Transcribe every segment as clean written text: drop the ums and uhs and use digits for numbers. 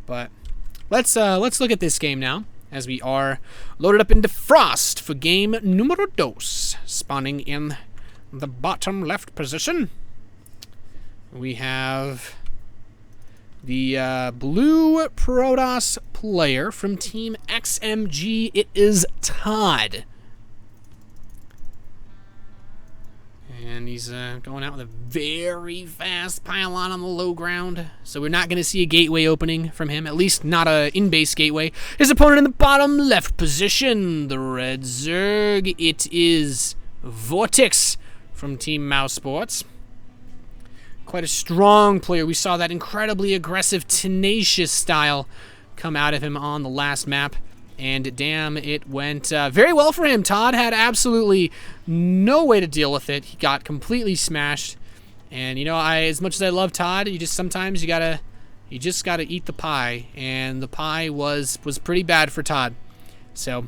But let's look at this game now, as we are loaded up into Frost for game numero dos, spawning in the bottom left position. We have the blue Protoss player from Team XMG. It is ToD. And he's going out with a very fast pylon on the low ground. So we're not going to see a gateway opening from him. At least not a in-base gateway. His opponent in the bottom left position, the red Zerg. It is Vortix from Team Mouse Sports. Quite a strong player. We saw that incredibly aggressive, tenacious style come out of him on the last map. And damn, it went very well for him. ToD had absolutely no way to deal with it. He got completely smashed. And you know, as much as I love ToD, you just sometimes you just gotta eat the pie. And the pie was pretty bad for ToD. So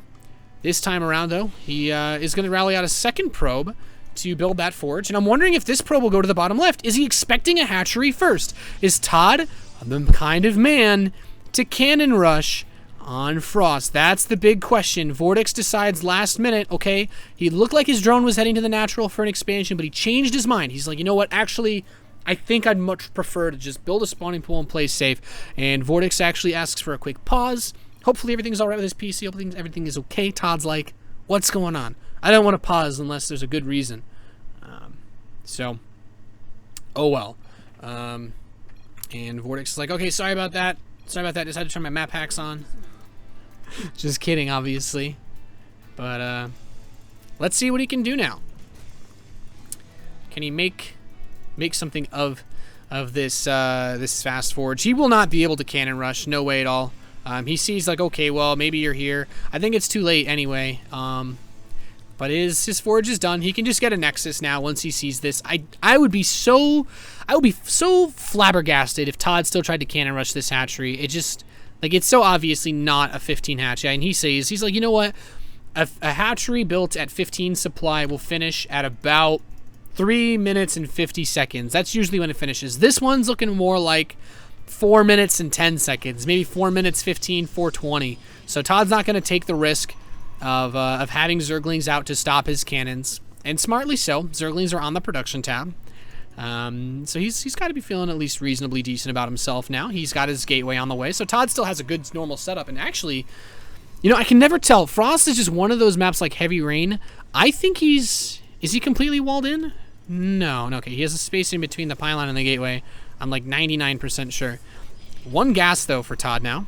this time around, though, he is going to rally out a second probe to build that forge. And I'm wondering if this probe will go to the bottom left. Is he expecting a hatchery first? Is ToD the kind of man to cannon rush on Frost? That's the big question. Vortix decides last minute, okay, he looked like his drone was heading to the natural for an expansion, but he changed his mind. He's like, you know what, actually, I think I'd much prefer to just build a spawning pool and play safe. And Vortix actually asks for a quick pause. Hopefully everything's all right with his PC. Hopefully everything is okay. ToD's like, what's going on? I don't want to pause unless there's a good reason. So, oh well. And Vortix is like, okay, sorry about that. Decided to turn my map hacks on. Just kidding, obviously. But let's see what he can do now. Can he make something of this this fast forge? He will not be able to cannon rush. No way at all. He sees like, okay, well, maybe you're here. I think it's too late anyway. But his forge is done. He can just get a Nexus now once he sees this. I would be so flabbergasted if ToD still tried to cannon rush this hatchery. It just, like, it's so obviously not a 15 hatch. And he's like, you know what? A hatchery built at 15 supply will finish at about 3 minutes and 50 seconds. That's usually when it finishes. This one's looking more like 4 minutes and 10 seconds. Maybe 4 minutes 15, 4:20. So ToD's not going to take the risk of having Zerglings out to stop his cannons, and smartly so. Zerglings are on the production tab, so he's got to be feeling at least reasonably decent about himself now. He's got his gateway on the way, so ToD still has a good normal setup. And actually, you know, I can never tell. Frost is just one of those maps like Heavy Rain. I think is he completely walled in? No, okay. He has a space in between the pylon and the gateway. I'm like 99% sure. One gas though for ToD now.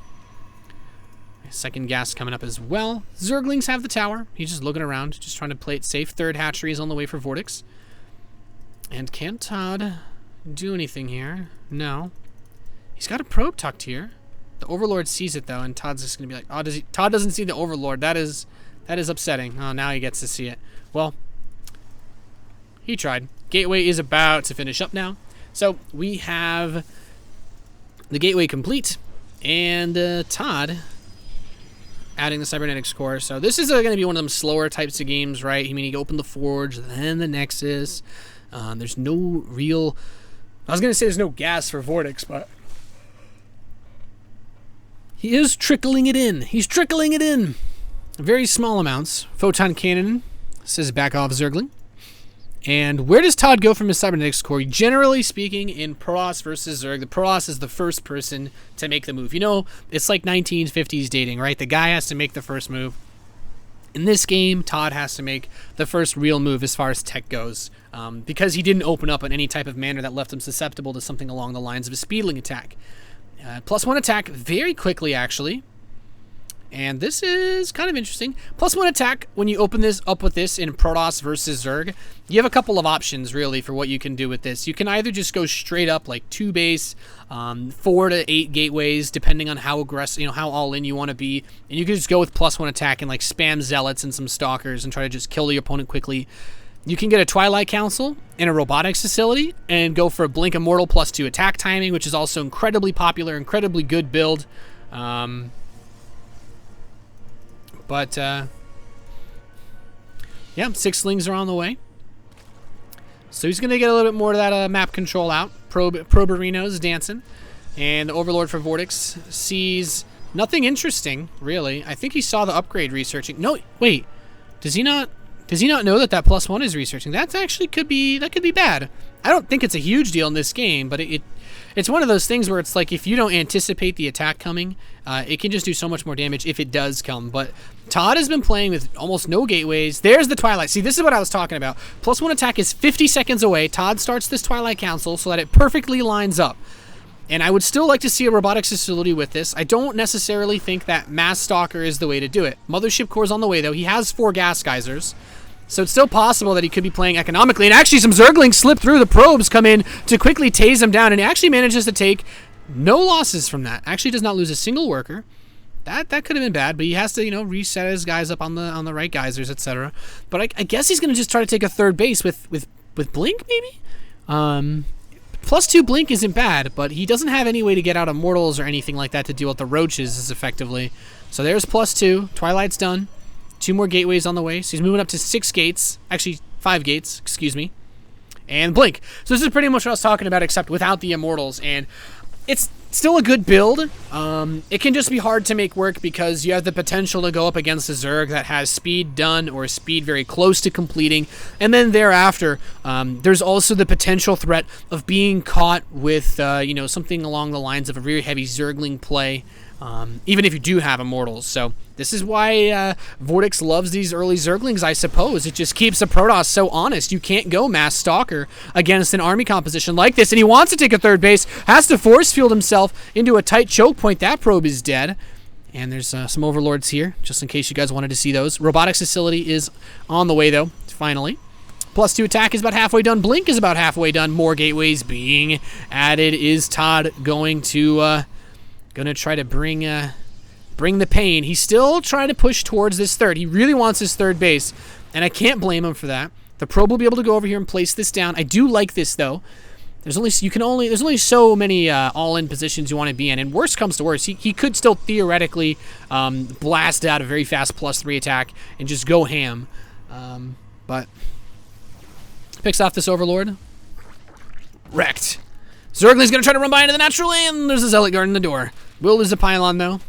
Second gas coming up as well. Zerglings have the tower. He's just looking around, just trying to play it safe. Third hatchery is on the way for Vortix. And can ToD do anything here? No. He's got a probe tucked here. The Overlord sees it though, and ToD's just gonna be like, oh, ToD doesn't see the Overlord. That is upsetting. Oh, now he gets to see it. Well, he tried. Gateway is about to finish up now. So we have the gateway complete, and ToD adding the cybernetics core. So this is going to be one of them slower types of games, right? I mean, you open the forge, then the Nexus. There's no real... I was going to say there's no gas for Vortix, but he is trickling it in. He's trickling it in. Very small amounts. Photon cannon says back off Zergling. And where does ToD go from his cybernetics core? Generally speaking, in Protoss versus Zerg, the Protoss is the first person to make the move. You know, it's like 1950s dating, right? The guy has to make the first move. In this game, ToD has to make the first real move as far as tech goes, because he didn't open up in any type of manner that left him susceptible to something along the lines of a speedling attack. +1 attack very quickly, actually. And this is kind of interesting. +1 attack, when you open this up with this in Protoss versus Zerg, you have a couple of options, really, for what you can do with this. You can either just go straight up, like 2 base, 4 to 8 gateways, depending on how aggressive, you know, how all in you want to be. And you can just go with +1 attack and, like, spam Zealots and some Stalkers and try to just kill your opponent quickly. You can get a Twilight Council in a robotics facility and go for a Blink Immortal +2 attack timing, which is also incredibly popular, incredibly good build. But, yeah, 6 slings are on the way. So he's going to get a little bit more of that map control out. Probe Arena's dancing. And the Overlord for Vortix sees nothing interesting, really. I think he saw the upgrade researching. No, wait. Does he not know that that +1 is researching? That actually could be bad. I don't think it's a huge deal in this game, but it's one of those things where it's like if you don't anticipate the attack coming, it can just do so much more damage if it does come. But ToD has been playing with almost no gateways. There's the Twilight. See, this is what I was talking about. +1 attack is 50 seconds away. ToD starts this Twilight Council so that it perfectly lines up. And I would still like to see a robotics facility with this. I don't necessarily think that Mass Stalker is the way to do it. Mothership Core's on the way, though. He has 4 gas geysers. So it's still possible that he could be playing economically. And actually, some Zerglings slip through. The probes come in to quickly tase him down. And he actually manages to take no losses from that. Actually does not lose a single worker. That could have been bad. But he has to, you know, reset his guys up on the right geysers, etc. But I guess he's going to just try to take a third base with Blink, maybe? +2 Blink isn't bad, but he doesn't have any way to get out Immortals or anything like that to deal with the roaches as effectively. So there's +2. Twilight's done. 2 more gateways on the way. So he's moving up to 6 gates. Actually, 5 gates, excuse me. And Blink. So this is pretty much what I was talking about, except without the Immortals. And it's still a good build. It can just be hard to make work because you have the potential to go up against a Zerg that has speed done or speed very close to completing. And then thereafter, there's also the potential threat of being caught with, you know, something along the lines of a very heavy Zergling play. Even if you do have Immortals. So this is why Vortix loves these early Zerglings, I suppose. It just keeps the Protoss so honest. You can't go Mass Stalker against an army composition like this. And he wants to take a third base, has to force field himself into a tight choke point. That probe is dead. And there's some Overlords here, just in case you guys wanted to see those. Robotics facility is on the way, though, finally. +2 attack is about halfway done. Blink is about halfway done. More gateways being added. Is ToD going to... Gonna try to bring the pain. He's still trying to push towards this third. He really wants his third base, and I can't blame him for that. The probe will be able to go over here and place this down. I do like this though. There's only so many all-in positions you want to be in, and worst comes to worst, he could still theoretically blast out a very fast +3 attack and just go ham. But picks off this Overlord. Wrecked. Zergling's going to try to run by into the natural, and there's a Zealot guarding the door. Will lose a pylon, though.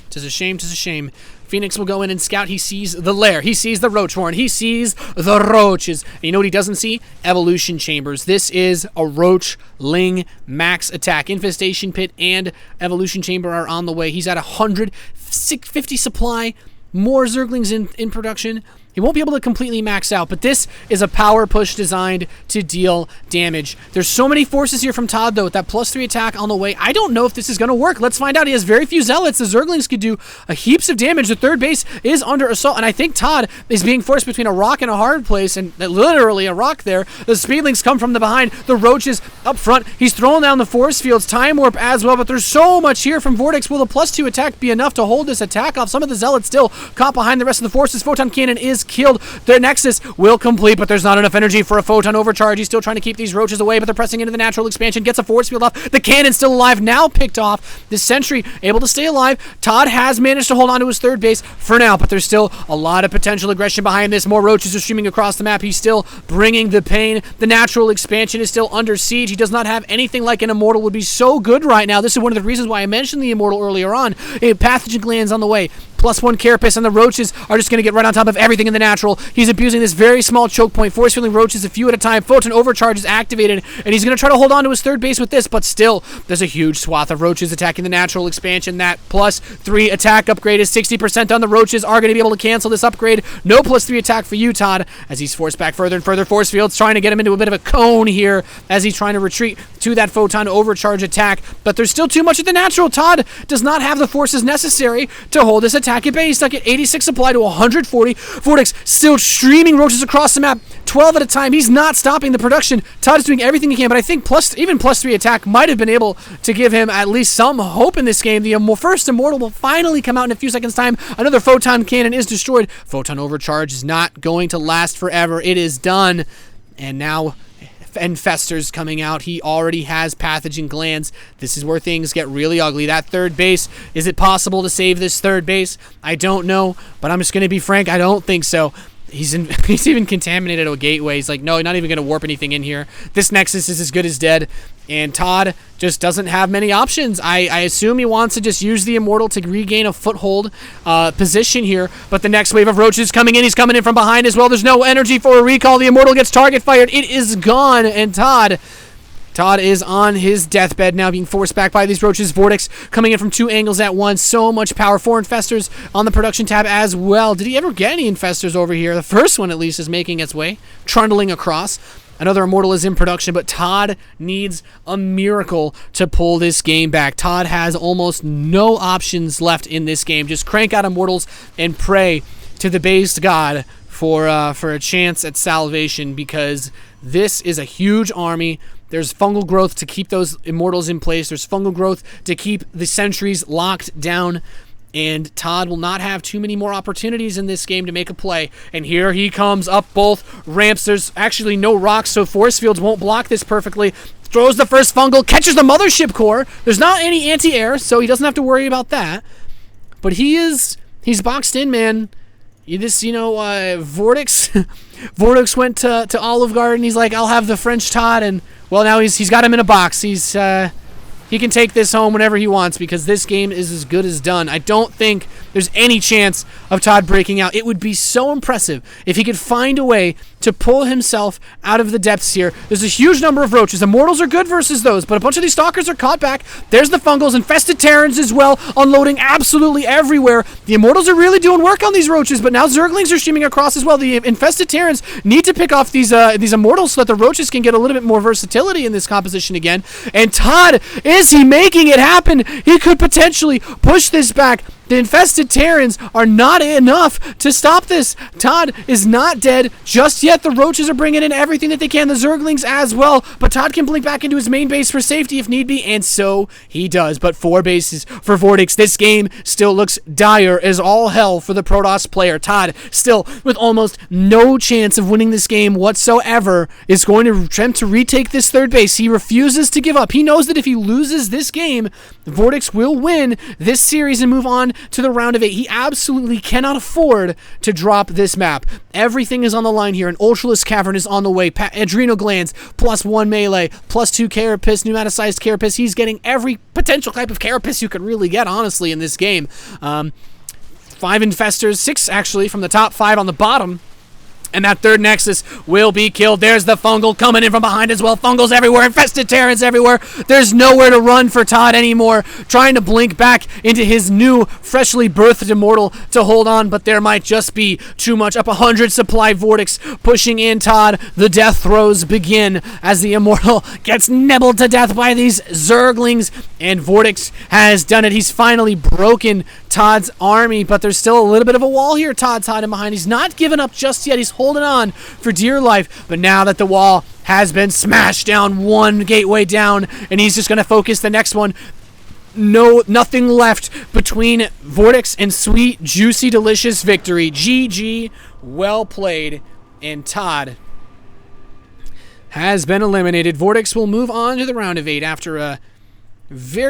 'Tis a shame, 'tis a shame. Phoenix will go in and scout. He sees the lair. He sees the roach horn. He sees the roaches. And you know what he doesn't see? Evolution chambers. This is a roachling max attack. Infestation pit and evolution chamber are on the way. He's at 150 supply. More Zerglings in production. He won't be able to completely max out, but this is a power push designed to deal damage. There's so many forces here from ToD, though, with that +3 attack on the way. I don't know if this is going to work. Let's find out. He has very few Zealots. The Zerglings could do heaps of damage. The third base is under assault, and I think ToD is being forced between a rock and a hard place, and literally a rock there. The Speedlings come from the behind. The Roaches up front. He's throwing down the force fields. Time Warp as well, but there's so much here from Vortix. Will the +2 attack be enough to hold this attack off? Some of the Zealots still caught behind the rest of the forces. Photon Cannon is killed. Their Nexus will complete, but there's not enough energy for a Photon overcharge. He's still trying to keep these roaches away, but they're pressing into the natural expansion. Gets a force field off. The cannon's still alive, now picked off. The Sentry able to stay alive. ToD has managed to hold on to his third base for now, but there's still a lot of potential aggression behind this. More roaches are streaming across the map. He's still bringing the pain. The natural expansion is still under siege. He does not have anything like an Immortal would be so good right now. This is one of the reasons why I mentioned the Immortal earlier on. Pathogen glands on the way. +1 Carapace, and the roaches are just going to get right on top of everything in the natural. He's abusing this very small choke point, force fielding roaches a few at a time. Photon overcharge is activated, and he's going to try to hold on to his third base with this, but still, there's a huge swath of roaches attacking the natural expansion. That +3 attack upgrade is 60% on. The roaches are going to be able to cancel this upgrade. No +3 attack for you, ToD, as he's forced back further and further. Force fields trying to get him into a bit of a cone here as he's trying to retreat to that Photon overcharge attack, but there's still too much at the natural. ToD does not have the forces necessary to hold this attack at bay. He's stuck at 86 supply to 140. Vortix still streaming roaches across the map, 12 at a time. He's not stopping the production. ToD is doing everything he can, but I think even +3 attack might have been able to give him at least some hope in this game. The first Immortal will finally come out in a few seconds' time. Another Photon Cannon is destroyed. Photon overcharge is not going to last forever. It is done. And now Infester's coming out. He already has pathogen glands. This is where things get really ugly. That third base, is it possible to save this third base? I don't know, but I'm just going to be frank, I don't think so. He's even contaminated a gateway. He's like, no, not even going to warp anything in here. This Nexus is as good as dead. And ToD just doesn't have many options. I assume he wants to just use the Immortal to regain a foothold position here. But the next wave of roaches coming in. He's coming in from behind as well. There's no energy for a recall. The Immortal gets target fired. It is gone. And ToD is on his deathbed now, being forced back by these roaches. Vortix coming in from 2 angles at once. So much power. 4 infestors on the production tab as well. Did he ever get any infestors over here? The first one, at least, is making its way, trundling across. Another Immortal is in production, but ToD needs a miracle to pull this game back. ToD has almost no options left in this game. Just crank out Immortals and pray to the based god for a chance at salvation, because this is a huge army. There's fungal growth to keep those Immortals in place. There's fungal growth to keep the sentries locked down. And ToD will not have too many more opportunities in this game to make a play. And here he comes up both ramps. There's actually no rocks, so force fields won't block this perfectly. Throws the first fungal, catches the mothership core. There's not any anti-air, so he doesn't have to worry about that. But he's boxed in, man. Vortix Vortix went to Olive Garden. He's like, I'll have the French ToD, and well, now he's got him in a box. He can take this home whenever he wants, because this game is as good as done. I don't think there's any chance of ToD breaking out. It would be so impressive if he could find a way to pull himself out of the depths here. There's a huge number of roaches. Immortals are good versus those, but a bunch of these stalkers are caught back. There's the fungals, infested Terrans as well, unloading absolutely everywhere. The Immortals are really doing work on these roaches, but now Zerglings are streaming across as well. The infested Terrans need to pick off these Immortals so that the roaches can get a little bit more versatility in this composition again. And ToD, is he making it happen? He could potentially push this back. The infested Terrans are not enough to stop this. ToD is not dead just yet. The roaches are bringing in everything that they can. The Zerglings as well. But ToD can blink back into his main base for safety if need be, and so he does. But 4 bases for Vortix. This game still looks dire as all hell for the Protoss player. ToD, still with almost no chance of winning this game whatsoever, is going to attempt to retake this 3rd base. He refuses to give up. He knows that if he loses this game, Vortix will win this series and move on to the round of 8. He absolutely cannot afford to drop this map. Everything is on the line here. An Ultralisk Cavern is on the way. Adrenal Glands, +1 melee, +2 Carapace, pneumaticized Carapace. He's getting every potential type of Carapace you could really get, honestly, in this game. 5 Infestors, 6 actually, from the top 5 on the bottom. And that 3rd Nexus will be killed. There's the fungal coming in from behind as well. Fungals everywhere. Infested Terrans everywhere. There's nowhere to run for ToD anymore. Trying to blink back into his new, freshly birthed Immortal to hold on, but there might just be too much. Up 100 supply Vortix pushing in ToD. The death throes begin as the Immortal gets nibbled to death by these Zerglings. And Vortix has done it. He's finally broken ToD's army, but there's still a little bit of a wall here. ToD's hiding behind. He's not given up just yet. He's holding on for dear life, but now that the wall has been smashed down, 1 gateway down, and he's just going to focus the next one. Nothing left between Vortix and sweet, juicy, delicious victory. GG, well played, and ToD has been eliminated. Vortix will move on to the round of 8 after a very